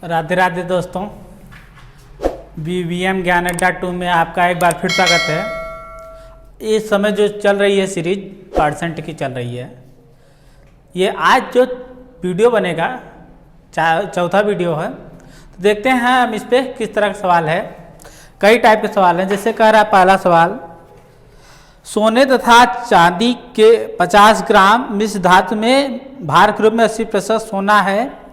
राधे राधे दोस्तों, BVM ज्ञान अड्डा 2 में आपका एक बार फिर स्वागत है। इस समय जो चल रही है सीरीज परसेंट की चल रही है। ये आज जो वीडियो बनेगा चौथा वीडियो है, तो देखते हैं हम इस पर किस तरह का सवाल है। कई टाइप के सवाल हैं। जैसे कह रहा है पहला सवाल, सोने तथा चांदी के 50 ग्राम मिश्र धातु में भार के रूप में 80% सोना है।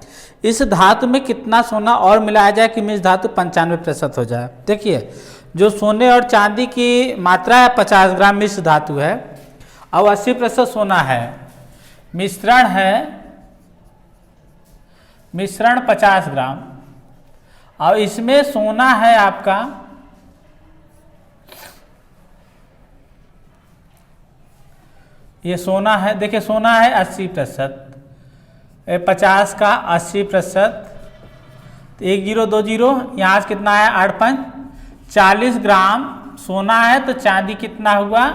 इस धातु में कितना सोना और मिलाया जाए कि मिश्र धातु 95% हो जाए। देखिए, जो सोने और चांदी की मात्रा है 50 ग्राम मिश्र धातु है और 80% सोना है। मिश्रण 50 ग्राम और इसमें सोना है आपका ये सोना है। देखिए, सोना है 80%, 50 का 80%, 1 0 2 0, यहाँ से कितना है 8 5 40 ग्राम सोना है। तो चांदी कितना हुआ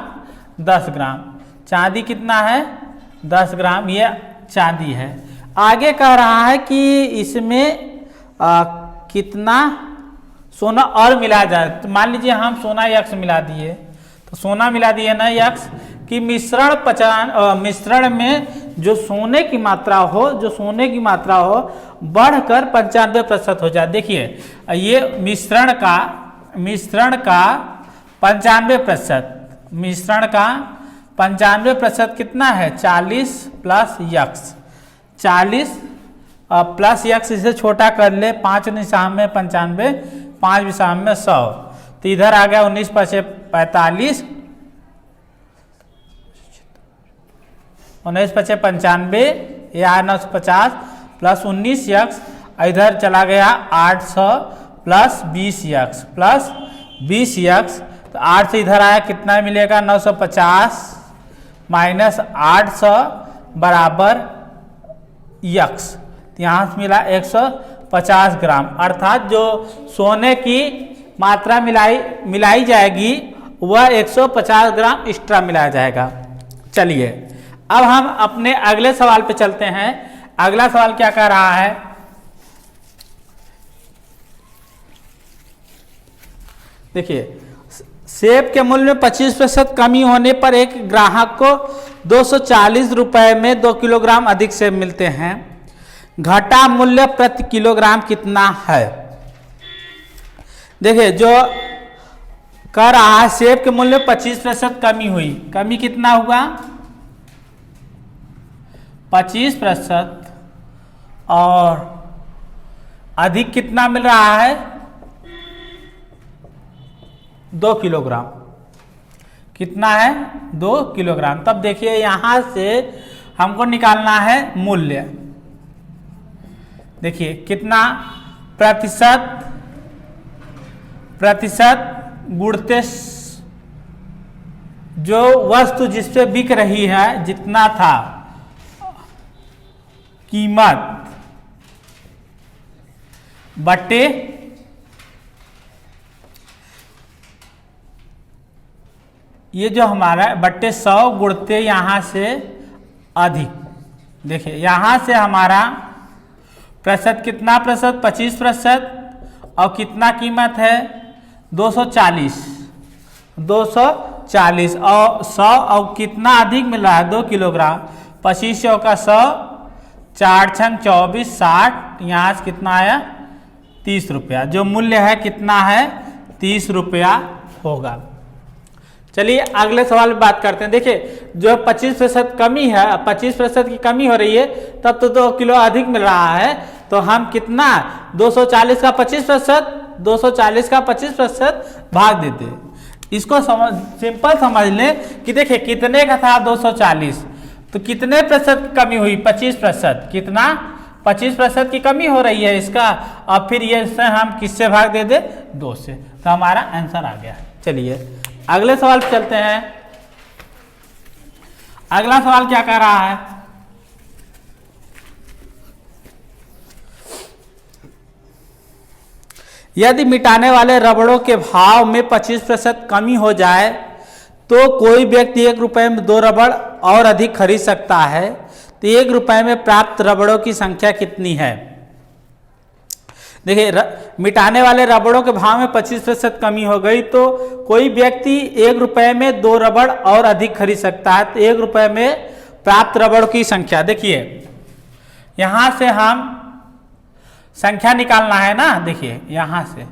10 ग्राम। चांदी कितना है 10 ग्राम, ये चांदी है। आगे कह रहा है कि इसमें कितना सोना और मिला जाए। तो मान लीजिए हम सोना यक्स मिला दिए, तो सोना मिला दिए ना यक्स कि मिश्रण में जो सोने की मात्रा हो बढ़कर 95% हो जाए। देखिए, ये मिश्रण का 95% कितना है 40 प्लस यक्स। 40 प्लस यक्स इसे छोटा कर ले, 5 निशान में 95, 5 निशान में 100, तो इधर आ गया 19 5 45, 19 5 95, या 950 प्लस 19 यक्स, इधर चला गया 800 प्लस 20 यक्स, तो 8 से इधर आया कितना मिलेगा 950 माइनस 800 बराबर यक्स। तो यहाँ से मिला 150 ग्राम। अर्थात जो सोने की मात्रा मिलाई जाएगी वह 150 ग्राम एक्स्ट्रा मिलाया जाएगा। चलिए, अब हम अपने अगले सवाल पे चलते हैं। अगला सवाल क्या कह रहा है, देखिए, सेब के मूल्य में 25% कमी होने पर एक ग्राहक को 240 रुपए में 2 किलोग्राम अधिक सेब मिलते हैं। घटा मूल्य प्रति किलोग्राम कितना है। देखिए, जो कह रहा है सेब के मूल्य में 25% कमी हुई। कमी कितना हुआ 25%, और अधिक कितना मिल रहा है 2 किलोग्राम। कितना है 2 किलोग्राम। तब देखिए, यहां से हमको निकालना है मूल्य। देखिए, कितना प्रतिशत गुणते जो वस्तु जिस पे बिक रही है जितना था कीमत बटे ये जो हमारा बट्टे 100 गुणते यहां से अधिक। देखिए, यहां से हमारा प्रतिशत कितना 25%, और कितना कीमत है 240 और 100, और कितना अधिक मिल रहा है 2 किलोग्राम। 2500 का 100, 4 6 24 60, यहाँ से कितना आया 30 रुपया। जो मूल्य है कितना है 30 रुपया होगा। चलिए, अगले सवाल में बात करते हैं। देखिए, जो 25% कमी है, 25% की कमी हो रही है, तब तो 2 किलो अधिक मिल रहा है। तो हम कितना 240 का 25% भाग देते। इसको सिंपल समझ लें कि देखिए कितने का था 240, तो कितने प्रतिशत कमी हुई 25%। कितना 25% की कमी हो रही है इसका, और फिर ये से हम किससे भाग दे दे 2 से, तो हमारा आंसर आ गया। चलिए, अगले सवाल पे चलते हैं। अगला सवाल क्या कह रहा है, यदि मिटाने वाले रबड़ों के भाव में 25% कमी हो जाए तो कोई व्यक्ति 1 रुपए में 2 रबड़ और अधिक खरीद सकता है। तो 1 रुपए में प्राप्त रबड़ों की संख्या कितनी है। देखिए मिटाने वाले रबड़ों के भाव में 25% कमी हो गई तो कोई व्यक्ति 1 रुपए में 2 रबड़ और अधिक खरीद सकता है। तो 1 रुपए में प्राप्त रबड़ की संख्या, देखिए यहां से हम संख्या निकालना है ना। देखिए यहां से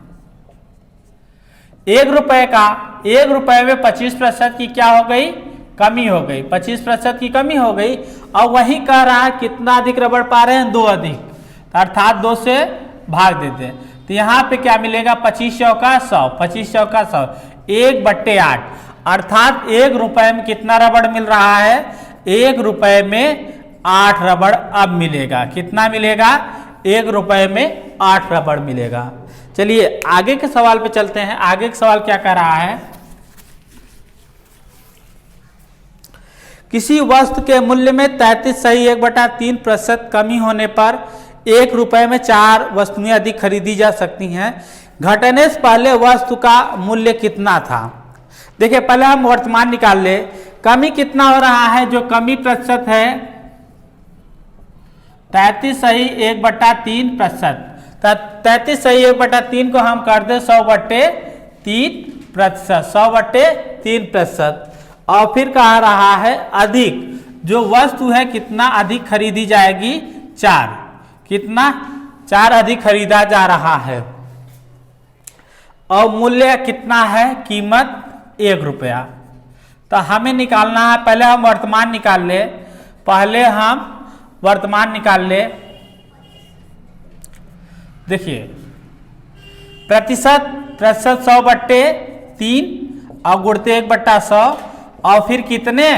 1 रुपए का 1 रुपए में 25% की क्या हो गई, कमी हो गई, 25% की कमी हो गई। और वही कह रहा है कितना अधिक रबड़ पा रहे हैं, 2 अधिक, अर्थात 2 से भाग देते हैं। तो यहाँ पे क्या मिलेगा, 25 चौका 100, 25 चौका 100, 1/8, अर्थात 1 रुपए में कितना रबड़ मिल रहा है, 1 रुपए में 8 रबड़ अब मिलेगा। कितना मिलेगा, 1 रुपए में 8 रबड़ मिलेगा। चलिए आगे के सवाल पे चलते हैं। आगे का सवाल क्या कह रहा है, किसी वस्तु के मूल्य में 33.1/3% कमी होने पर 1 रुपए में 4 वस्तुएं अधिक खरीदी जा सकती हैं। घटने से पहले वस्तु का मूल्य कितना था। देखिए पहले हम वर्तमान निकाल ले, कमी कितना हो रहा है, जो कमी प्रतिशत है 33.1/3%। 33.1/3 को हम कर दे 100/3%, 100/3%। और फिर कहा रहा है अधिक, जो वस्तु है कितना अधिक खरीदी जाएगी, 4, कितना 4 अधिक खरीदा जा रहा है। और मूल्य कितना है, कीमत 1 रुपया। तो हमें निकालना है, पहले हम वर्तमान निकाल ले, पहले हम वर्तमान निकाल ले। देखिए प्रतिशत 100/3 और गुणते 1/100 और फिर कितने,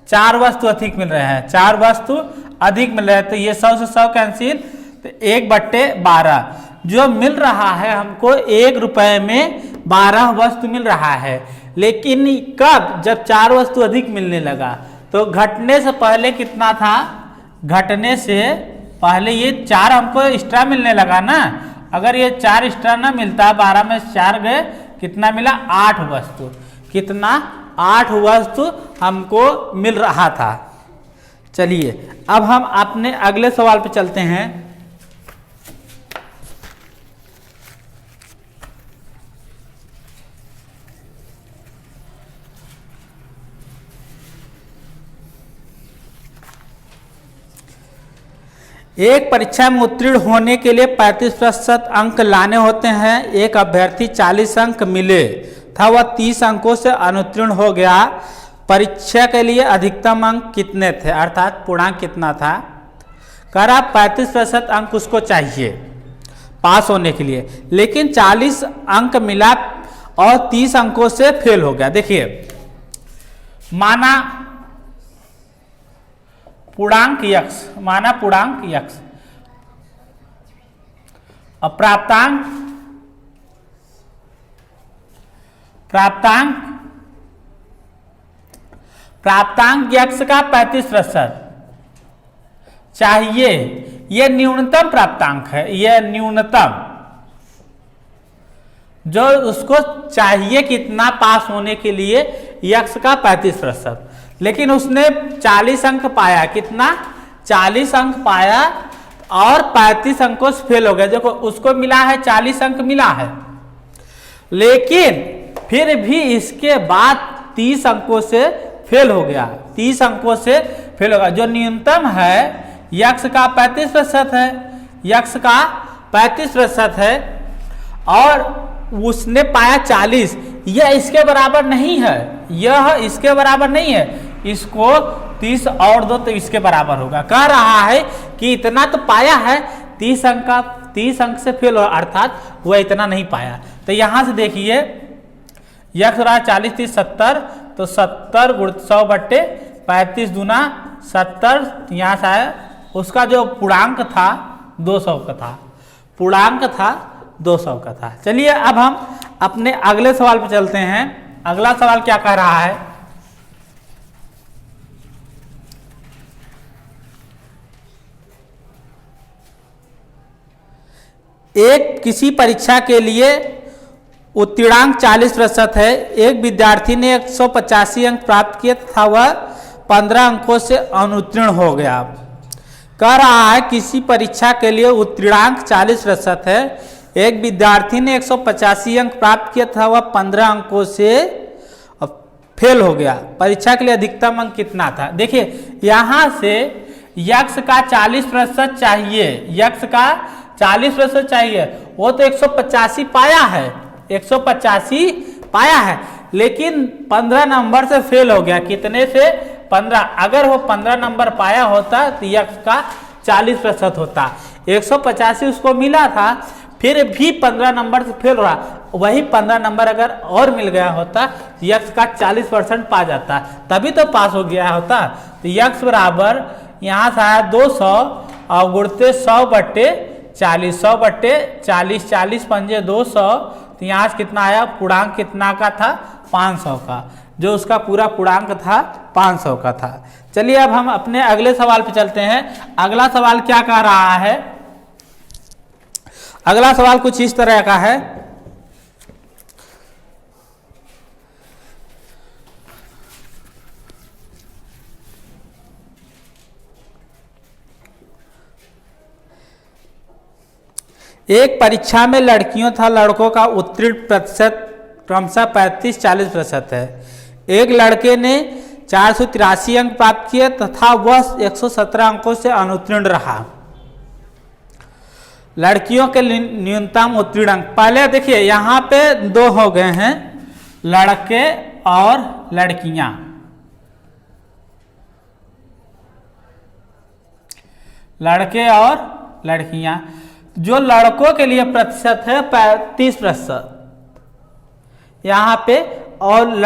4 वस्तु अधिक मिल रहे हैं, 4 वस्तु अधिक मिल रहे हैं। तो ये 100 से 100 कैंसिल, तो 1/12 जो मिल रहा है हमको, 1 रुपए में 12 वस्तु मिल रहा है। लेकिन कब, जब 4 वस्तु अधिक मिलने लगा। तो घटने से पहले कितना था, घटने से पहले ये 4 हमको एक्स्ट्रा मिलने लगा ना। अगर ये 4 एक्स्ट्रा ना मिलता, 12 में 4 गए, कितना मिला, 8 वस्तु, कितना 8 वस्तु हमको मिल रहा था। चलिए अब हम अपने अगले सवाल पे चलते हैं। एक परीक्षा में उत्तीर्ण होने के लिए 35% अंक लाने होते हैं। एक अभ्यर्थी 40 अंक मिले था, वह 30 अंकों से अनुत्तीर्ण हो गया। परीक्षा के लिए अधिकतम अंक कितने थे, अर्थात पूर्णांक कितना था। कह रहा 35% अंक उसको चाहिए पास होने के लिए, लेकिन 40 अंक मिला और 30 अंकों से फेल हो गया। देखिए माना पूर्णांक यक्स, माना पूर्णांक यक्स और प्राप्तांक यक्स का 35% चाहिए। यह न्यूनतम प्राप्तांक है, यह न्यूनतम जो उसको चाहिए कितना पास होने के लिए, यक्स का 35%। लेकिन उसने 40 अंक पाया, कितना 40 अंक पाया और 35 अंकों से फेल हो गया। देखो उसको मिला है 40 अंक मिला है, लेकिन फिर भी इसके बाद 30 अंकों से फेल हो गया, 30 अंकों से फेल हो गया। जो न्यूनतम है यक्स का 35% है, यक्स का 35% है और उसने पाया 40। यह इसके बराबर नहीं है, यह इसके बराबर नहीं है। इसको 30 और 2 तो इसके बराबर होगा। कह रहा है कि इतना तो पाया है, 30 अंक का 30 अंक से फेल हो, अर्थात वह इतना नहीं पाया। तो यहां से देखिए यक्स रहा 40 30 70, तो 70 × 100/35 दूना 70, यहाँ से आया। उसका जो पूर्णांक था 200 का था, पूर्णांक था 200 का था। चलिए अब हम अपने अगले सवाल पर चलते हैं। अगला सवाल क्या कह रहा है, एक किसी परीक्षा के लिए उत्तीर्णांक 40% है। एक विद्यार्थी ने 185 अंक प्राप्त किए तथा वह 15 अंकों से अनुत्तीर्ण हो गया। कह रहा है किसी परीक्षा के लिए उत्तीर्णांक 40% है, एक विद्यार्थी ने 185 अंक प्राप्त किया था, वह 15 अंकों से फेल हो गया, परीक्षा के लिए अधिकतम अंक कितना था। देखिए यहाँ से यक्ष का 40% चाहिए, यक्ष का 40% चाहिए, वो तो 185 पाया है, 185 पाया है, लेकिन 15 नंबर से फेल हो गया। कितने से? 15। अगर वो 15 नंबर पाया होता तो यक्ष का 40% होता। 185 उसको मिला था, फिर भी 15 नंबर से फेल हो रहा, वही 15 नंबर अगर और मिल गया होता यक्ष का 40% पा जाता, तभी तो पास हो गया होता। तो यक्ष बराबर यहाँ से आया 200 और गुणते 100/40, 100/40, 40 पंजे 200, तो यहाँ से कितना आया? पूर्णांक कितना का था? 500 का, जो उसका पूरा पूर्णांक था 500 का था। चलिए अब हम अपने अगले सवाल पे चलते हैं। अगला सवाल क्या कह रहा है? अगला सवाल कुछ इस तरह का है, एक परीक्षा में लड़कियों तथा लड़कों का उत्तीर्ण प्रतिशत क्रमशः 35-40% है। एक लड़के ने 483 अंक प्राप्त किए तथा वह 117 अंकों से अनुत्तीर्ण रहा। लड़कियों के न्यूनतम उत्तीर्ण अंक, पहले देखिए यहाँ पे 2 हो गए हैं, लड़के और लड़कियां। लड़के और लड़कियां, जो लड़कों के लिए प्रतिशत है 35% यहाँ पे, और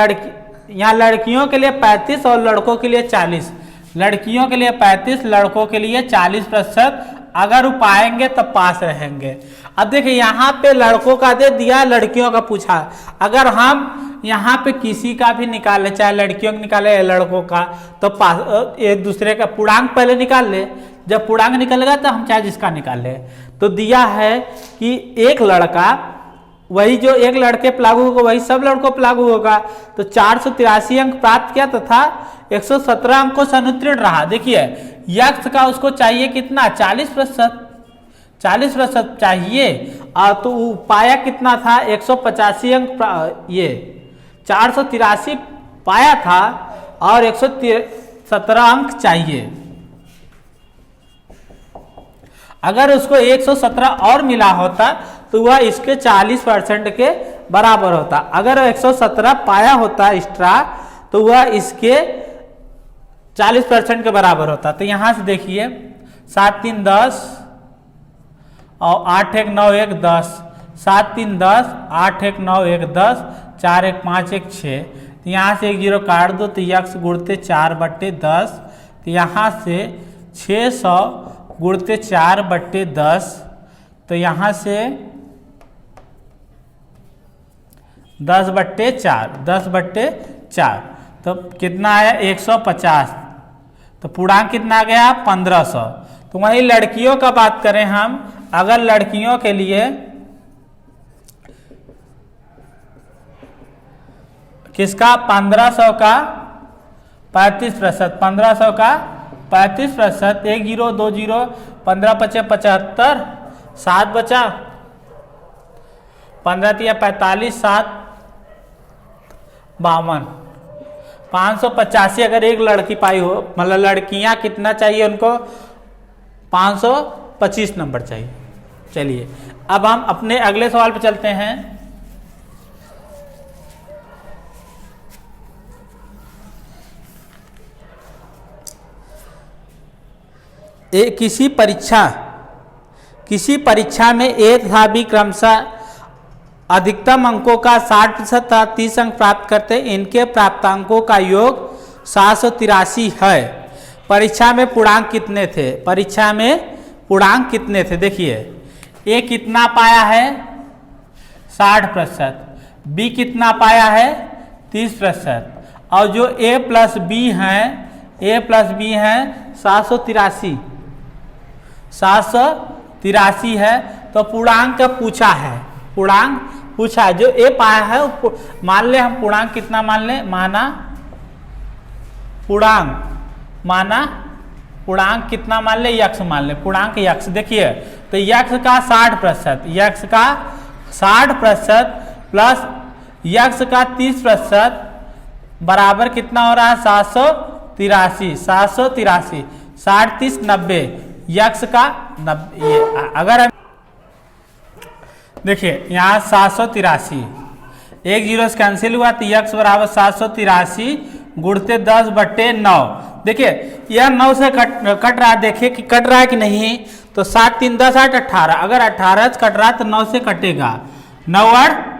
यहाँ लड़कियों के लिए 35 और लड़कों के लिए 40। लड़कियों के लिए 35, लड़कों के लिए 40%। अगर वो पाएंगे तब पास रहेंगे। अब देखिए यहाँ पे लड़कों का दे दिया, लड़कियों का पूछा। अगर हम यहाँ पे किसी का भी निकाले, चाहे लड़कियों का निकाले या लड़कों का, तो पास एक दूसरे का पूर्णांक पहले निकाल ले। जब पूर्णांक निकलेगा तो हम चाहे जिसका निकाल ले। तो दिया है कि एक लड़का, वही जो एक लड़के पे लागू होगा वही सब लड़कों पे लागू होगा। तो 483 अंक प्राप्त किया तथा 117 अंकों से अनुत्तीर्ण रहा। देखिए यक्ष का उसको चाहिए कितना? 40%, 40% चाहिए, और तो पाया कितना था? 185 अंक, ये 483 पाया था और 117 अंक चाहिए। अगर उसको 117 और मिला होता तो वह इसके 40% के बराबर होता। अगर 117 पाया होता एक्स्ट्रा तो वह इसके 40% के बराबर होता। तो यहाँ से देखिए 7 3 10 और 8 1 9 1 10, 7 3 10, 8 1 9 1 10, 4 1 5 1 6। तो यहाँ से 1 0 काट दो तो यक्ष गुणते 4/10। तो यहाँ से 600 गुणते 4/10, तो यहाँ से 10/4, 10/4, तो कितना आया? 150। तो पूर्णांक कितना आ गया? 1500। तो वही लड़कियों का बात करें हम, अगर लड़कियों के लिए किसका? 1500 का 35%, 1500 का 35%, 1 0 2 0, 15 5 75, 7 बचा, 15 3 45, 7 52, 585 अगर एक लड़की पाई हो, मतलब लड़कियां कितना चाहिए उनको? 525 नंबर चाहिए। चलिए अब हम अपने अगले सवाल पे चलते हैं। किसी परीक्षा में एक तथा बी क्रमशः अधिकतम अंकों का 60% तथा 30 अंक प्राप्त करते, इनके प्राप्तांकों का योग 783 है। परीक्षा में पूर्णांक कितने थे? परीक्षा में पूर्णांक कितने थे? देखिए ए कितना पाया है? 60%, बी कितना पाया है? 30%, और जो ए प्लस बी हैं 783 है। तो पूर्णांक पूछा है, पूर्णांक पूछा है, जो ए पाया है मान ले हम पूर्णांक कितना मान ले? माना पूर्णांक माना पूर्णांक कितना मान ले, यक्स मान ले, पूर्णांक यक्स। देखिए तो यक्स का 60%, यक्स का 60% प्लस यक्स का 30% बराबर कितना हो रहा है 783, 783, 60 30 90, यक्स का 90। ये अगर हम देखिए यहाँ 783, एक जीरो से कैंसिल हुआ तो यक्स बराबर 783 गुणते 10/9। देखिए यह 9 से कट रहा है, देखिए कि कट रहा है कि नहीं। तो 7 3 10 8 18, अगर 18 से कट रहा है तो 9 से कटेगा, 9 8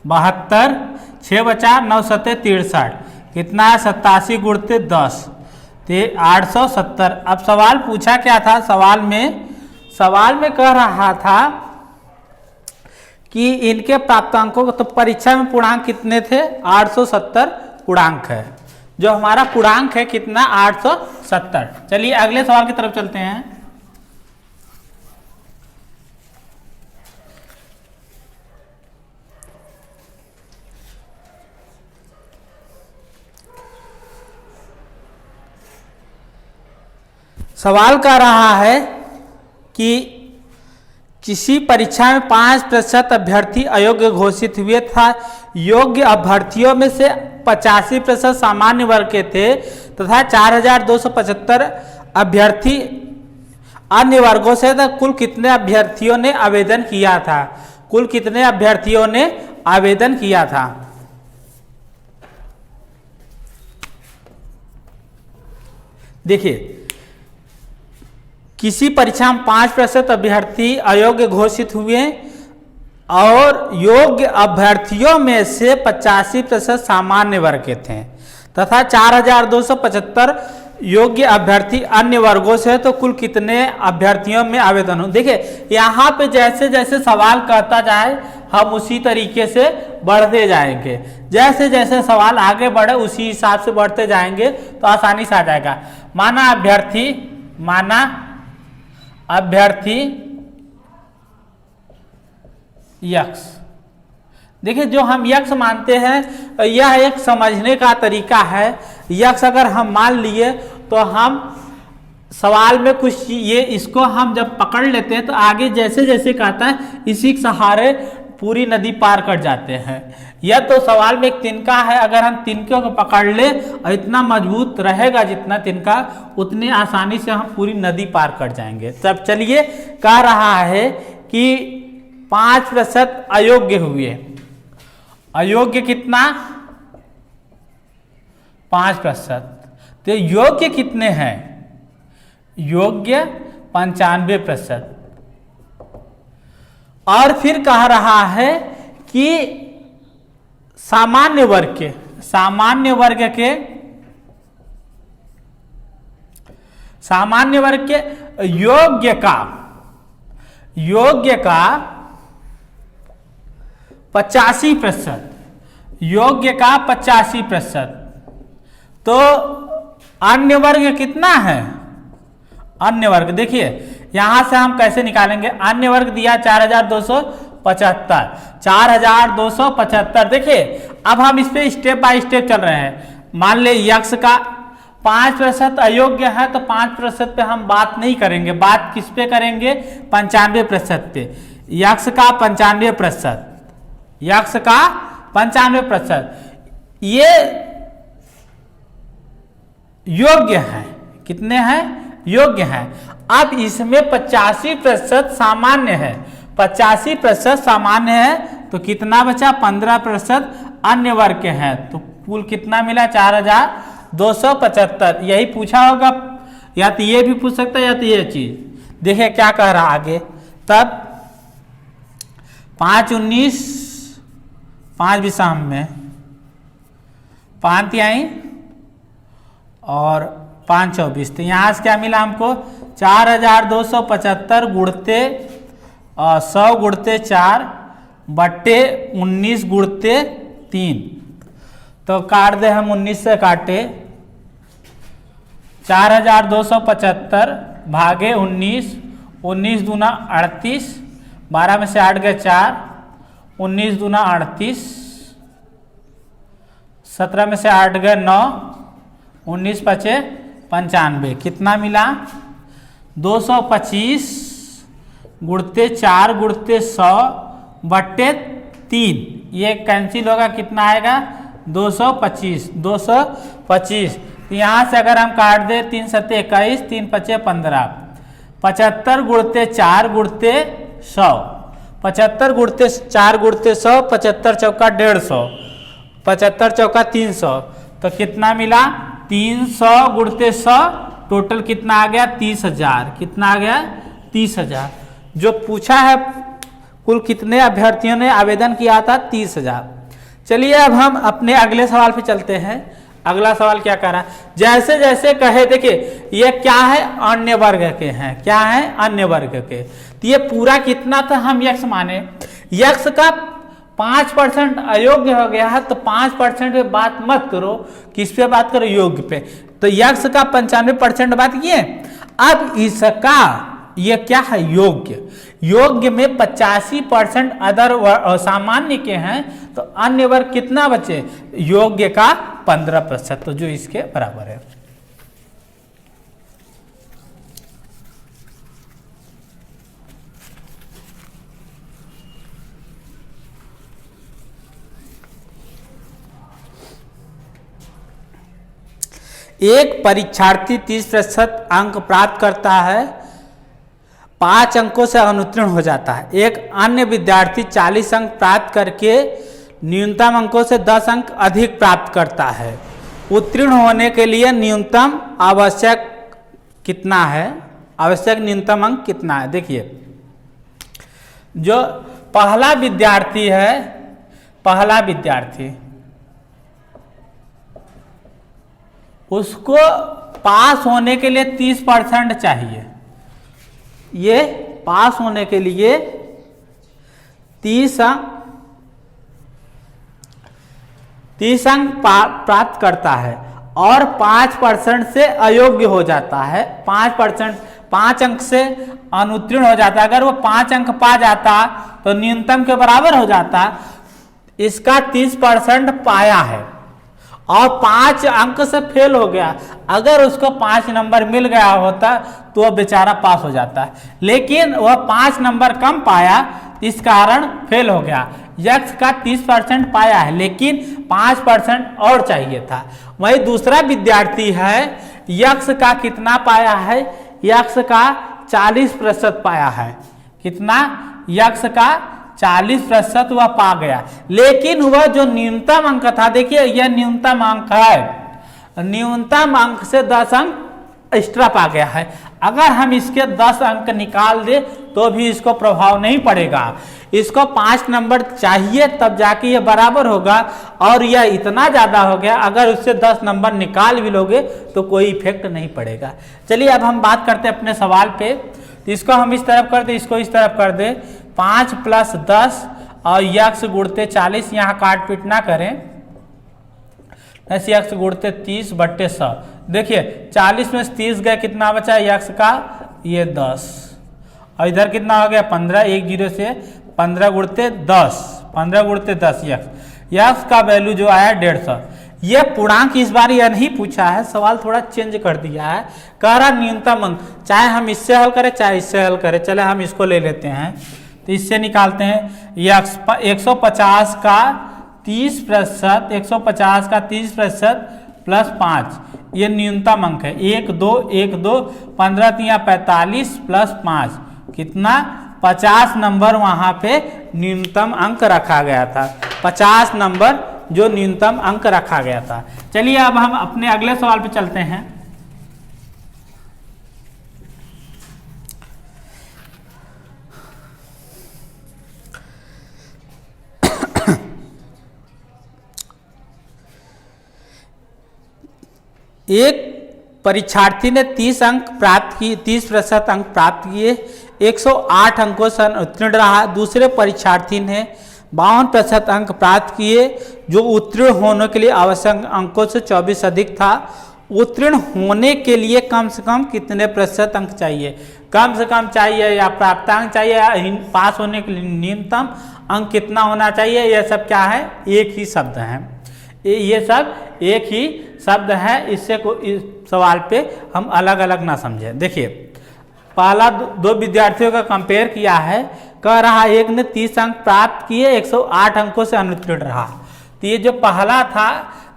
72, 6 बचा 9 7 63, कितना है 87 गुणते 10 तो 870। अब सवाल पूछा क्या था, सवाल में कह रहा था कि इनके प्राप्तांकों को, तो परीक्षा में पूर्णांक कितने थे, 870 पूर्णांक है, जो हमारा पूर्णांक है कितना 870। चलिए अगले सवाल की तरफ चलते हैं। सवाल कह रहा है कि किसी परीक्षा में 5% अभ्यर्थी अयोग्य घोषित हुए था। योग्य अभ्यर्थियों में से 85% सामान्य वर्ग के थे तथा 4275 अभ्यर्थी अन्य वर्गों से थे। कुल कितने अभ्यर्थियों ने आवेदन किया था, कुल कितने अभ्यर्थियों ने आवेदन किया था। देखिए किसी परीक्षा में 5% अभ्यर्थी अयोग्य घोषित हुए और योग्य अभ्यर्थियों में से 85% सामान्य वर्ग के थे तथा 4275 योग्य अभ्यर्थी अन्य वर्गों से, तो कुल कितने अभ्यर्थियों में आवेदन हो। देखिए यहाँ पे जैसे जैसे सवाल कहता जाए हम उसी तरीके से बढ़ते जाएंगे, जैसे जैसे सवाल आगे बढ़े उसी हिसाब से बढ़ते जाएंगे तो आसानी से आ जाएगा। माना अभ्यर्थी यक्स। देखिए जो हम यक्स मानते हैं यह एक समझने का तरीका है। यक्स अगर हम मान लिए तो हम सवाल में कुछ ये इसको हम जब पकड़ लेते हैं तो आगे जैसे जैसे कहता है इसी के सहारे पूरी नदी पार कर जाते हैं। यह तो सवाल में एक तिनका है, अगर हम तिनके को पकड़ ले और इतना मजबूत रहेगा जितना तिनका, उतनी आसानी से हम पूरी नदी पार कर जाएंगे। तब चलिए कह रहा है कि 5% अयोग्य हुए, अयोग्य कितना 5%, तो योग्य कितने हैं, योग्य 95%। और फिर कह रहा है कि सामान्य वर्ग के योग्य का 85%, योग्य का 85%। तो अन्य वर्ग कितना है, अन्य वर्ग देखिए यहां से हम कैसे निकालेंगे। अन्य वर्ग दिया 4275, 4275। देखिए अब हम इस पे स्टेप बाय स्टेप चल रहे हैं। मान ले यक्स का 5% अयोग्य है तो 5% पे हम बात नहीं kरेंगे, बात किस पे करेंगे 95% पे। यक्स का 95%, यक्स का 95%, ये योग्य है, कितने हैं, योग्य है। अब इसमें 85% सामान्य है, 85% सामान्य है तो कितना बचा 15% अन्य वर्ग के हैं, तो कुल कितना मिला 4275। यही पूछा होगा, या तो ये भी पूछ सकता है या तो ये चीज। देखिए क्या कह रहा आगे, तब 5 19 5 विषम में 5 तिहाई और 5 24, तो यहाँ से क्या मिला हमको 4275 गुणते 100 गुणते 4 बट्टे 19 गुणते 3। तो काट दे हम 19 से काटे 4275 भागे 19, 19 दूना 38, 12 में से 8 गए 4, 19 दूना 38, 17 में से 8 गए 9, 19 बचे 95 कितना मिला 225 गुणते 4 गुणते 100 बट्टे 3 ये कैंसिल होगा कितना आएगा 225 यहाँ से अगर हम काट दे 3 सत्ते 21 3 पचे 15 75 गुणते 4 गुणते 100 75 गुणते 4 गुणते 100 75 चौका 150 75 चौका 300 तो कितना मिला 300 गुणते 100 टोटल कितना आ गया 30,000 कितना आ गया 30,000 जो पूछा है कुल कितने अभ्यर्थियों ने आवेदन किया था 30,000। चलिए अब हम अपने अगले सवाल पे चलते हैं। अगला सवाल क्या कह रहा है जैसे जैसे कहे देखिए ये क्या है अन्य वर्ग के हैं क्या है अन्य वर्ग के तो ये पूरा कितना था हम यक्ष माने यक्ष का 5% अयोग्य हो गया है तो 5% पे बात मत करो किस पे बात करो योग्य पे तो यक्ष का 95% बात किए अब इसका ये क्या है योग्य में 85% अदर सामान्य के हैं तो अन्य वर्ग कितना बचे योग्य का 15% तो जो इसके बराबर है। एक परीक्षार्थी 30% अंक प्राप्त करता है 5 अंकों से अनुत्तीर्ण हो जाता है। एक अन्य विद्यार्थी 40 अंक प्राप्त करके न्यूनतम अंकों से 10 अंक अधिक प्राप्त करता है। उत्तीर्ण होने के लिए न्यूनतम आवश्यक कितना है आवश्यक न्यूनतम अंक कितना है देखिए जो पहला विद्यार्थी उसको पास होने के लिए 30% चाहिए ये पास होने के लिए 30 अंक प्राप्त करता है और 5% से अयोग्य हो जाता है 5 अंक से अनुत्तीर्ण हो जाता है। अगर वो 5 अंक पा जाता तो न्यूनतम के बराबर हो जाता इसका 30% पाया है और 5 अंक से फेल हो गया अगर उसको 5 नंबर मिल गया होता तो वह बेचारा पास हो जाता है लेकिन वह 5 नंबर कम पाया इस कारण फेल हो गया। यक्ष का 30% पाया है लेकिन 5% और चाहिए था। वही दूसरा विद्यार्थी है यक्ष का कितना पाया है यक्ष का 40% पाया है कितना यक्ष का 40% वह पा गया लेकिन वह जो न्यूनतम अंक था देखिए यह न्यूनतम अंक है न्यूनतम अंक से 10 अंक एक्स्ट्रा पा गया है। अगर हम इसके 10 अंक निकाल दे तो भी इसको प्रभाव नहीं पड़ेगा इसको 5 नंबर चाहिए तब जाके ये बराबर होगा और यह इतना ज़्यादा हो गया अगर उससे 10 नंबर निकाल भी लोगे तो कोई इफेक्ट नहीं पड़ेगा। चलिए अब हम बात करते हैं अपने सवाल पे इसको हम इस तरफ कर दे इसको इस तरफ कर दे 5 + 10 और यक्ष गुणते 40 यहाँ काट पीट ना करें ऐसे यक्ष गुणते 30/100 देखिए 40 में 30 गए कितना बचा यक्ष का ये 10 और इधर कितना हो गया 15 1 0 से 15 गुणते 10 यक्ष का वैल्यू जो आया 150। यह पूर्णांक इस बार यह नहीं पूछा है सवाल थोड़ा चेंज कर दिया है कह रहा न्यूनतम अंक चाहे हम इससे हल करें चाहे इससे हल करें चले हम इसको ले लेते हैं तो इससे निकालते हैं यक्ष 150 का 30% 150 का 30% प्लस 5 ये न्यूनतम अंक है 1 2 1 2 15 3 45 प्लस 5 कितना 50 नंबर वहां पे न्यूनतम अंक रखा गया था 50 नंबर जो न्यूनतम अंक रखा गया था। चलिए अब हम अपने अगले सवाल पे चलते हैं। एक परीक्षार्थी ने 30 अंक प्राप्त किए 30% अंक प्राप्त किए 108 अंकों से उत्तीर्ण रहा। दूसरे परीक्षार्थी ने 52% अंक प्राप्त किए जो उत्तीर्ण होने के लिए आवश्यक अंकों से 24 अधिक था। उत्तीर्ण होने के लिए कम से कम कितने प्रतिशत अंक चाहिए कम से कम चाहिए या प्राप्तांक चाहिए या पास होने के लिए न्यूनतम अंक कितना होना चाहिए यह सब क्या है एक ही शब्द है ये सब एक ही शब्द है इससे सवाल पे हम अलग अलग ना समझें। देखिए पहला दो विद्यार्थियों का कंपेयर किया है, कह रहा एक ने 30 अंक प्राप्त किए, 108 अंकों से अनुत्तीर्ण रहा। तो ये जो पहला था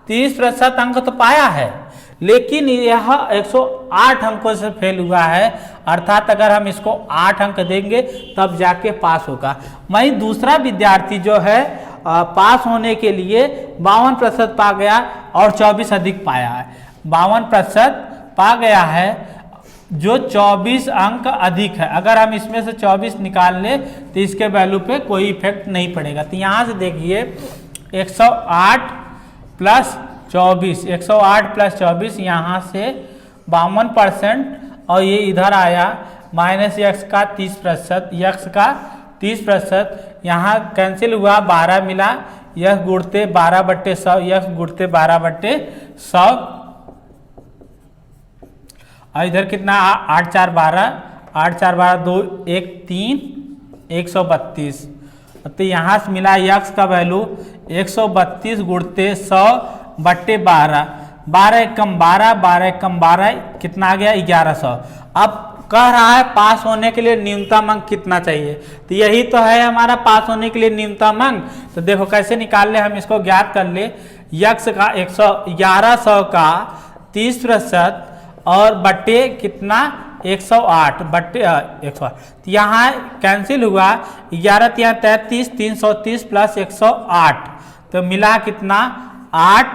30% अंक तो पाया है, लेकिन यह 108 अंकों से फेल हुआ है, अर्थात अगर हम इसको 8 अंक देंगे तब जाके पास होगा। वहीं दूसरा विद्यार्थी जो है पास होने के लिए 52% पा गया और 24 अधिक पाया है। 52% पा गया है जो 24 अंक अधिक है। अगर हम इसमें से 24 निकाल लें तो इसके वैल्यू पे कोई इफेक्ट नहीं पड़ेगा। तो यहाँ से देखिए 108 प्लस 24, 108 प्लस 24, यहाँ से 52% और ये इधर आया माइनस यक्स का 30%, यक्स का 30%, यहाँ कैंसिल हुआ 12 मिला, यक्स गुणते 12/100, यक्स गुणते 12/100 और इधर कितना 8 4 12, 8 4 12 2 1 3, 132। तो यहाँ से मिला यक्स का वैल्यू 132 गुणते 100/12, 12 एकम 12, 12 एकम 12, कितना आ गया 1100। अब कह रहा है पास होने के लिए न्यूनतम अंक कितना चाहिए, तो यही तो है हमारा पास होने के लिए न्यूनतम अंक। तो देखो कैसे निकाल ले, हम इसको ज्ञात कर ले। यक्स का 1100 का 30% और बट्टे कितना 108 बट्टे 108, तो यहाँ कैंसिल हुआ 11 3 33, 330 प्लस 108, तो मिला कितना 8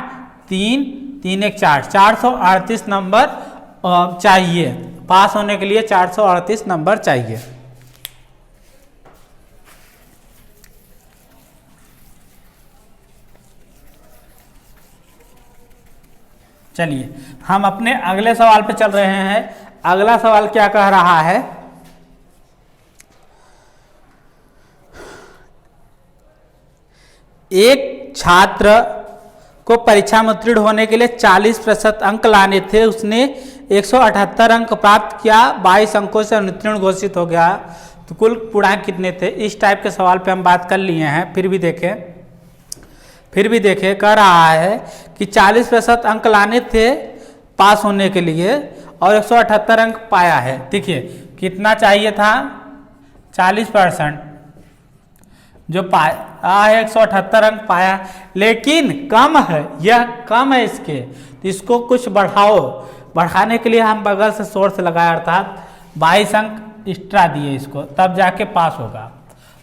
3 3 1 4, 438 नंबर चाहिए। पास होने के लिए 438 नंबर चाहिए। चलिए हम अपने अगले सवाल पे चल रहे हैं। अगला सवाल क्या कह रहा है, एक छात्र को परीक्षा में उत्तीर्ण होने के लिए 40% अंक लाने थे, उसने 178 अंक प्राप्त किया, 22 अंकों से अनुत्तीर्ण घोषित हो गया, तो कुल पूर्णांक कितने थे। इस टाइप के सवाल पे हम बात कर लिए हैं। फिर भी देखें कह रहा है कि 40% अंक लाने थे पास होने के लिए और 178 अंक पाया है। देखिए कितना चाहिए था 40%, जो पाया है 178 अंक पाया, लेकिन कम है, यह कम है इसके, तो इसको कुछ बढ़ाओ। बढ़ाने के लिए हम बगल से सोर्स लगाया, अर्थात 22 अंक एक्स्ट्रा दिए इसको, तब जाके पास होगा।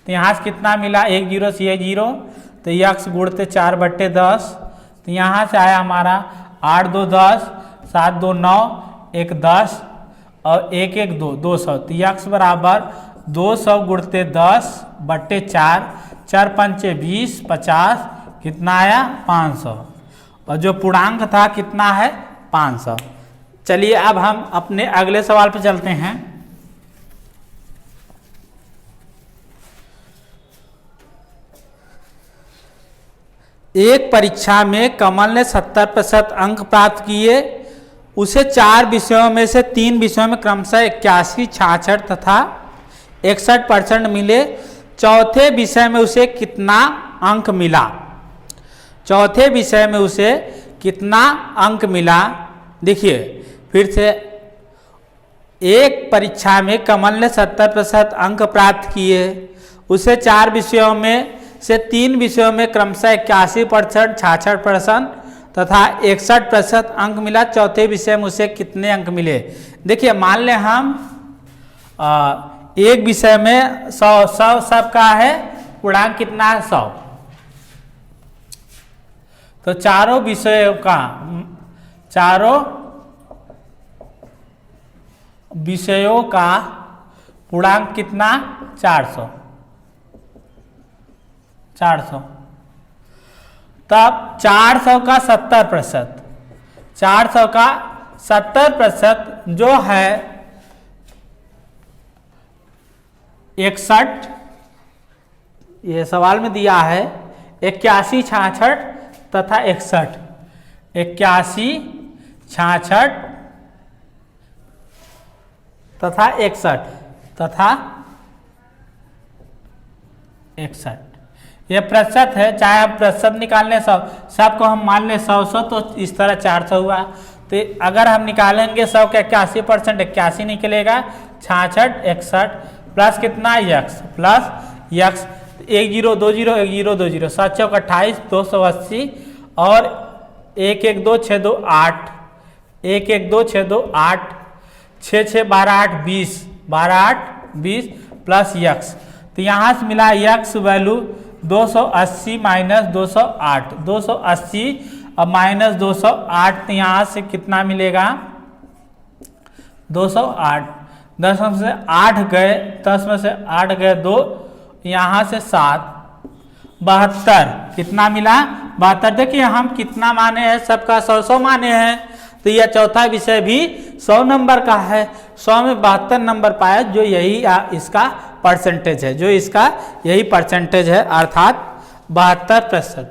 तो यहाँ से कितना मिला 1 0 से ये 0, तो यक्स गुणते 4/10, तो यहाँ से आया हमारा 8 2 10, 7 2 9, 1 10 और 1 1 2 200, तो यक्स बराबर 200 गुणते 10/4, 4 5 20 50, कितना आया 500, और जो पूर्णांक था कितना है 500। चलिए अब हम अपने अगले सवाल पे चलते हैं। एक परीक्षा में कमल ने 70% अंक प्राप्त किए, उसे 4 विषयों में से 3 विषयों में क्रमशः 81, 66 तथा 61% मिले। चौथे विषय में उसे कितना अंक मिला, चौथे विषय में उसे कितना अंक मिला। देखिए फिर से, एक परीक्षा में कमल ने 70% अंक प्राप्त किए, उसे 4 विषयों में से 3 विषयों में क्रमशः 81%, 66% तथा 61% अंक मिला। चौथे विषय में उसे कितने अंक मिले। देखिए मान लें हम एक विषय में 100 सबका है, पूर्णांक कितना है 100, तो चारों विषयों का पूर्णांक कितना 400, तब 400 का 70%, 400 का 70% जो है 61, ये सवाल में दिया है 81, 66 तथा 61, 81, 66 तथा 61 तथा 61, ये प्रतिशत है। चाहे आप प्रतिशत निकाल लें, सबको हम मान लें 100 तो इस तरह 400 हुआ, तो तो अगर हम निकालेंगे 100 का 81%, 81 निकलेगा, 66, 61 प्लस कितना यक्स, प्लस यक्स 1020 1020 7 चौक 28 280 और 112 6 2 8 112 6 2 8 6 6 12 8 20 12 8 20 प्लस यक्स। तो यहाँ से मिला यक्स वैल्यू 280 माइनस 208 280 और माइनस 208, तो यहाँ से कितना मिलेगा 208। 10 में से 8 गए, 10 में से 8 गए 2, यहाँ से 7 72, कितना मिला 72। देखिए हम कितना माने हैं, सबका 100 माने हैं, तो यह चौथा विषय भी 100 नंबर का है। 100 में 72 नंबर पाया, जो यही इसका परसेंटेज है, जो इसका यही परसेंटेज है, अर्थात 72%।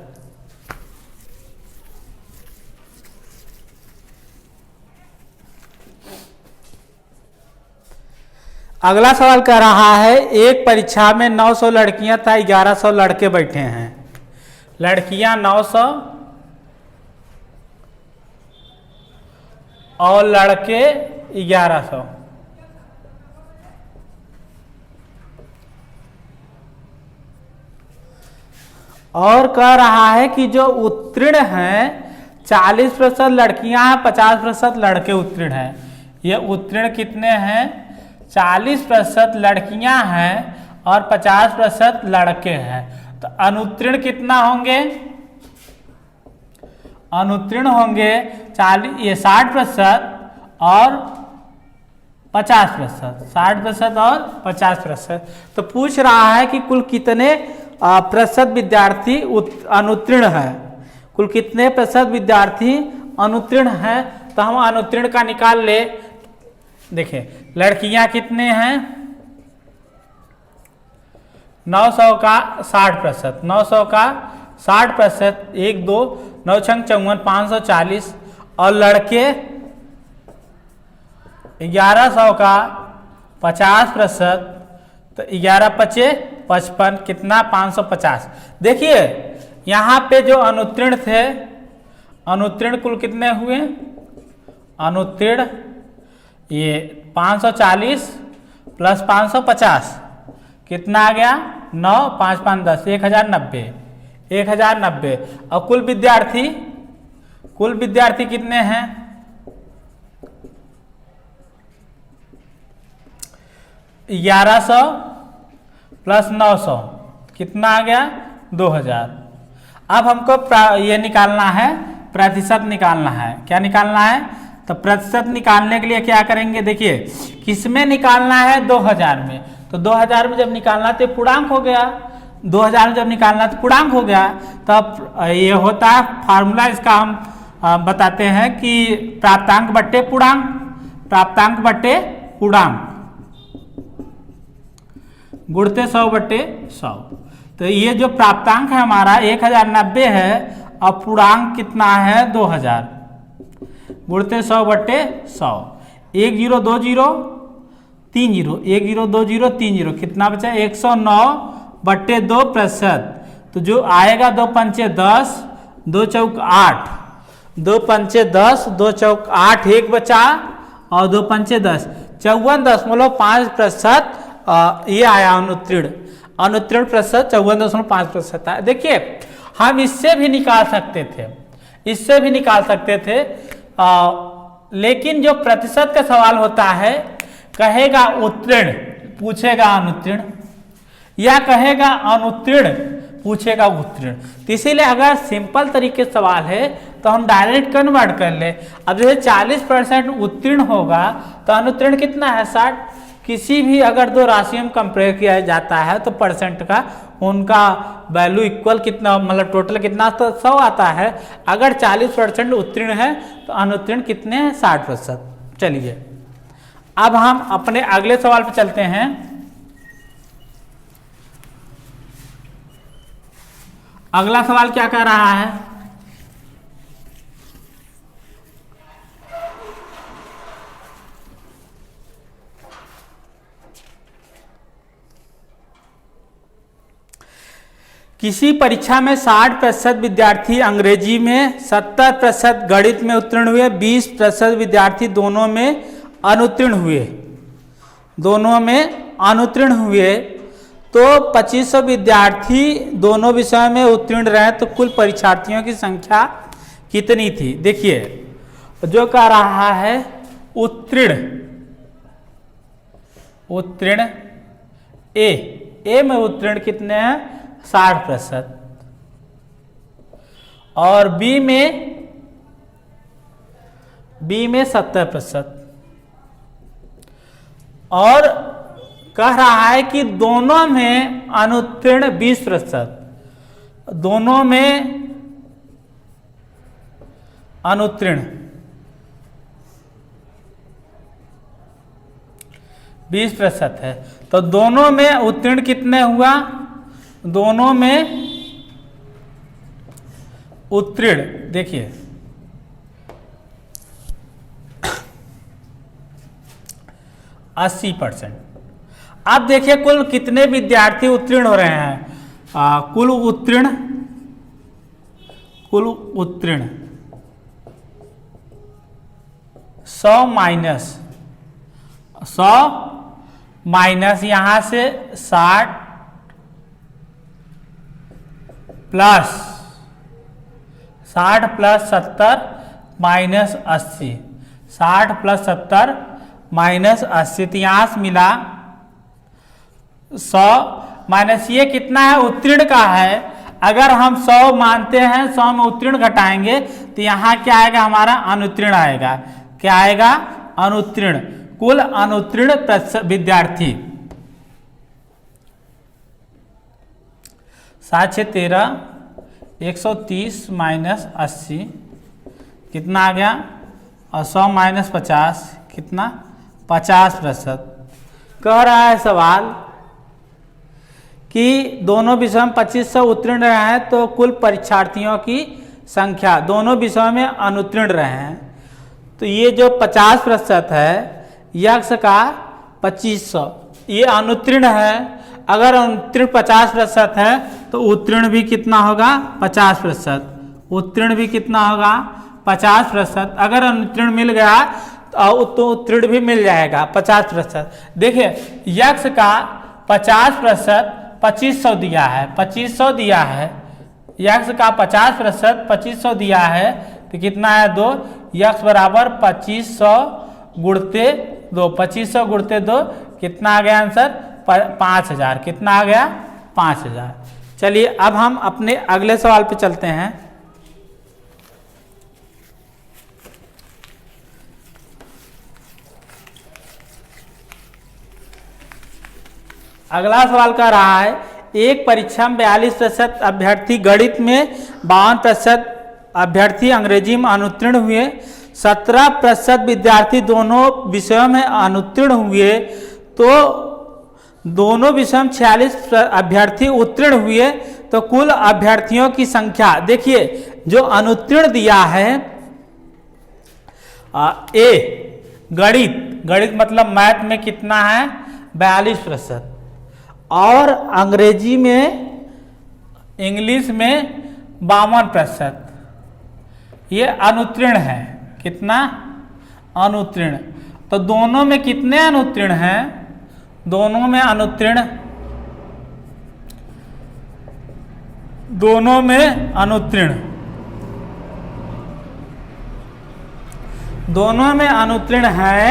अगला सवाल कह रहा है, एक परीक्षा में 900 लड़कियां था, 1100 लड़के बैठे हैं। लड़कियां 900 और लड़के 1100। और कह रहा है कि जो उत्तीर्ण हैं 40% लड़कियां हैं, 50% लड़के उत्तीर्ण हैं। ये उत्तीर्ण कितने हैं, 40% लड़कियां हैं और 50% लड़के हैं। तो अनुत्तीर्ण कितना होंगे, अनुत्तीर्ण होंगे 60% और 50%, 60% और 50%। तो पूछ रहा है कि कुल कितने प्रतिशत विद्यार्थी अनुत्तीर्ण है, कुल कितने प्रतिशत विद्यार्थी अनुत्तीर्ण हैं। तो हम अनुत्तीर्ण का निकाल ले। देखिए लड़कियां कितने हैं, 900 का 60%, 900 का 60%, 1 2 9 6 54 540, और लड़के 1100 का 50%, तो 11 5 55, कितना 550। देखिए यहाँ पे जो अनुत्तीर्ण थे, अनुत्तीर्ण कुल कितने हुए, अनुत्तीर्ण ये 540 प्लस 550 कितना आ गया 9 5 5 10 1090 1090। और कुल विद्यार्थी कितने हैं, 1100 प्लस 900 कितना आ गया 2000। अब हमको ये निकालना है, प्रतिशत निकालना है। क्या निकालना है, तो प्रतिशत निकालने के लिए क्या करेंगे, देखिए किसमें निकालना है, 2000 में। तो 2000 में जब निकालना तो पूर्णांक हो गया, 2000 में जब निकालना तो पूर्णांक हो गया। तब ये होता है फार्मूला, इसका हम बताते हैं कि प्राप्तांक बट्टे पूर्णांक, प्राप्तांक बट्टे पूर्णांक गुणते 100 बट्टे 100। तो ये जो प्राप्तांक है हमारा 1090 है और पूर्णांक कितना है 2000, गुणते 100 बट्टे 100। 1020 30 1020 30 कितना बचा 109 बट्टे 2%। तो जो आएगा 2 पंचे 10 2 चौक 8, 2 पंचे 10 2 चौक 8 एक बचा और 2 पंचे 10 54.5%। ये आया अनुत्तीर्ण, अनुत्तीर्ण प्रतिशत 54.5% है। देखिए हम इससे भी निकाल सकते थे, इससे भी निकाल सकते थे, लेकिन जो प्रतिशत का सवाल होता है कहेगा उत्तीर्ण पूछेगा अनुत्तीर्ण, या कहेगा अनुत्तीर्ण पूछेगा उत्तीर्ण। तो इसीलिए अगर सिंपल तरीके से सवाल है तो हम डायरेक्ट कन्वर्ट कर ले। अब जैसे 40% उत्तीर्ण होगा तो अनुत्तीर्ण कितना है 60। किसी भी अगर दो राशियों में कंपेयर किया जाता है तो परसेंट का उनका वैल्यू इक्वल कितना, मतलब टोटल कितना, तो 100 आता है। अगर 40% उत्तीर्ण है तो अनुत्तीर्ण कितने हैं 60%। चलिए अब हम अपने अगले सवाल पर चलते हैं। अगला सवाल क्या कह रहा है, किसी परीक्षा में 60% विद्यार्थी अंग्रेजी में, 70% गणित में उत्तीर्ण हुए, 20% विद्यार्थी दोनों में अनुत्तीर्ण हुए, तो 2500 विद्यार्थी दोनों विषयों में उत्तीर्ण रहे तो कुल परीक्षार्थियों की संख्या कितनी थी? देखिए जो कह रहा है उत्तीर्ण ए में उत्तीर्ण कितने हैं? 60%, और बी में 70%, और कह रहा है कि दोनों में अनुत्तीर्ण 20%, दोनों में अनुत्तीर्ण 20% है, तो दोनों में उत्तीर्ण कितने हुआ? दोनों में उत्तीर्ण देखिए 80%। अब देखिए कुल कितने विद्यार्थी उत्तीर्ण हो रहे हैं? कुल उत्तीर्ण 100 माइनस यहाँ से 60 प्लस 70 माइनस 80, 60 प्लस 70 माइनस 80, तो यहाँ से मिला 100 माइनस ये कितना है? उत्तीर्ण का है। अगर हम 100 मानते हैं, 100 में उत्तीर्ण घटाएंगे तो यहाँ क्या आएगा? हमारा अनुत्तीर्ण आएगा। क्या आएगा? अनुत्तीर्ण। कुल अनुत्तीर्ण विद्यार्थी 7 6 13, 130 माइनस 80 कितना आ गया? और 100 माइनस 50 कितना? 50%। कह रहा है सवाल कि दोनों विषयों में 2500 उत्तीर्ण रहे हैं तो कुल परीक्षार्थियों की संख्या दोनों विषयों में अनुत्तीर्ण रहे हैं। तो ये जो 50% है यक्ष का 2500 ये अनुत्तीर्ण है। अगर अनुत्तीर्ण 50% है तो उत्तीर्ण भी कितना होगा? 50%। उत्तीर्ण भी कितना होगा? 50%। अगर अनुत्तीर्ण मिल गया तो उत्तीर्ण भी मिल जाएगा 50%। देखिए यक्ष का 50% 2500 दिया है, 2500 दिया है। यक्ष का 50% 2500 दिया है तो कितना है? 2। यक्ष बराबर 2500 गुणते 2, 2500 गुणते 2 कितना आ गया आंसर? 5000। कितना आ गया? 5000। चलिए अब हम अपने अगले सवाल पे चलते हैं। अगला सवाल कह रहा है एक परीक्षा में 42% अभ्यर्थी गणित में, 52% अभ्यर्थी अंग्रेजी में अनुत्तीर्ण हुए, 17% विद्यार्थी दोनों विषयों में अनुत्तीर्ण हुए, तो दोनों विषयों में 46 अभ्यर्थी उत्तीर्ण हुए, तो कुल अभ्यर्थियों की संख्या देखिए जो अनुत्तीर्ण दिया है ए गणित मतलब मैथ में कितना है? 42%, और अंग्रेजी में इंग्लिश में 52% ये अनुत्तीर्ण है। कितना? अनुत्तीर्ण। तो दोनों में कितने अनुत्तीर्ण हैं? दोनों में अनुत्तीर्ण है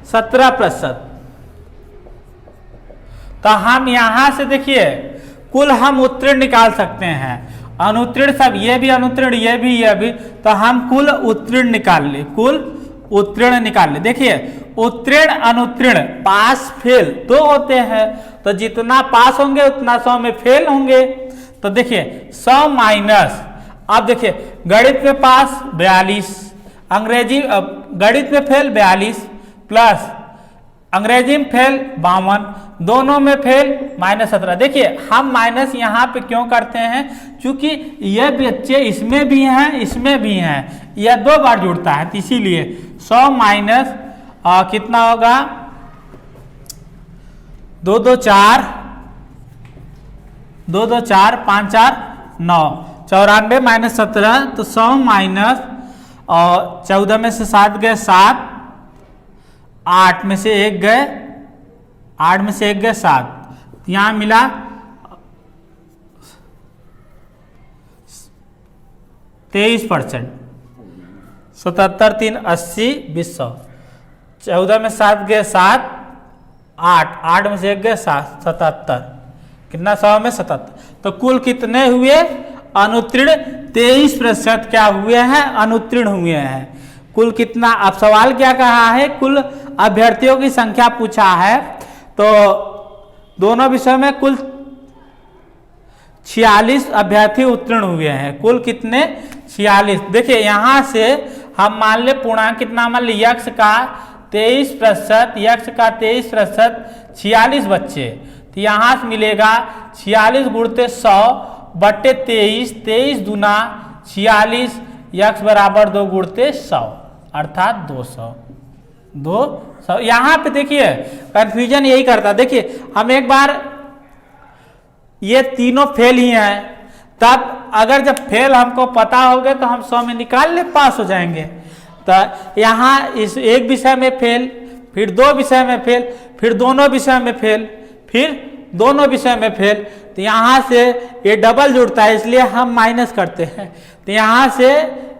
17%। तो हम यहां से देखिए कुल हम उत्तीर्ण निकाल सकते हैं। अनुत्तीर्ण सब ये भी अनुत्तीर्ण, ये भी, तो हम कुल उत्तीर्ण निकाल ले। देखिए उत्तीर्ण अनुत्तीर्ण पास फेल 2 होते हैं, तो जितना पास होंगे उतना 100 में फेल होंगे। तो देखिए 100 माइनस, अब देखिए गणित में पास 42, अंग्रेजी गणित में फेल 42 प्लस अंग्रेजी में फेल 52, दोनों में फेल -17। देखिए हम माइनस यहाँ पे क्यों करते हैं? क्योंकि ये बच्चे इसमें भी हैं, इसमें भी हैं, यह 2 बार जुड़ता है, तो इसीलिए 100 माइनस कितना होगा? 2 2 4 2 2 4 5 4 9, 94 माइनस 17 तो 100 माइनस और 14 में से 7 गए 7, 8 में से 1 गए 8 में से 1 गए 7, यहाँ मिला 23%। 77 3 80 20 100, 14 में 7 गए 7, 8 8 में से 1 गए 7, 77, कितना 100 में 77, तो कुल कितने हुए अनुत्तीर्ण? 23% क्या हुए हैं? अनुत्तीर्ण हुए हैं। कुल कितना? अब सवाल क्या कहा है? कुल अभ्यर्थियों की संख्या पूछा है, तो दोनों विषयों में कुल 46 अभ्यर्थी उत्तीर्ण हुए हैं। कुल कितने? 46। देखिए यहाँ से हम मान ले पूर्णांक कितना मान ले, यक्ष का 23%, यक्ष का 23%, 46 बच्चे, तो यहाँ से मिलेगा 46 गुणते 100 बट्टे 23, 23 दूना 46, यक्ष बराबर 2 गुणते 100 अर्थात 200। 200 यहाँ पे देखिए कंफ्यूजन यही करता। देखिए हम एक बार ये तीनों फेल ही हैं, तब अगर जब फेल हमको पता हो गए तो हम 100 में निकाल ले, पास हो जाएंगे। तो यहाँ इस एक विषय में फेल, फिर 2 विषय में फेल, फिर दोनों विषय में फेल, फिर दोनों विषय में फेल, तो यहाँ से ये डबल जुड़ता है, इसलिए हम माइनस करते हैं। तो यहाँ से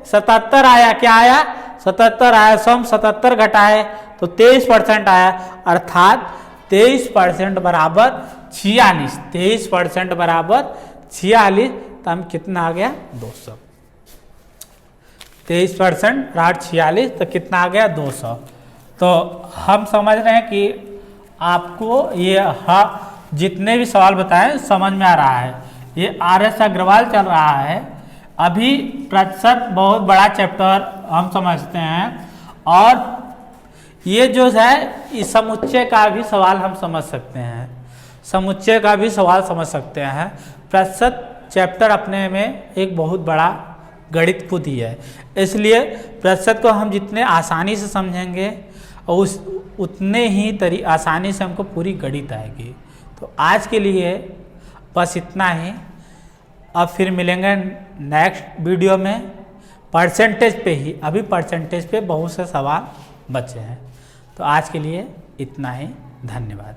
77 आया, क्या आया? 77 आया, 100 में 77 घटाए तो 23% आया, अर्थात 23% बराबर 46। 23% बराबर 46, तो हम कितना आ गया? 200। 23% बराबर 46, तो कितना आ गया? 200। तो हम समझ रहे हैं कि आपको ये जितने भी सवाल बताए समझ में आ रहा है। ये RS अग्रवाल चल रहा है। अभी प्रतिशत बहुत बड़ा चैप्टर हम समझते हैं, और ये जो है इस समुच्चय का भी सवाल हम समझ सकते हैं, समुच्चय का भी सवाल समझ सकते हैं। प्रतिशत चैप्टर अपने में एक बहुत बड़ा गणित खुद ही है, इसलिए प्रतिशत को हम जितने आसानी से समझेंगे और उतने ही आसानी से हमको पूरी गणित आएगी। तो आज के लिए बस इतना ही। अब फिर मिलेंगे नेक्स्ट वीडियो में परसेंटेज पे ही। अभी परसेंटेज पे बहुत से सवाल बचे हैं। तो आज के लिए इतना ही, धन्यवाद।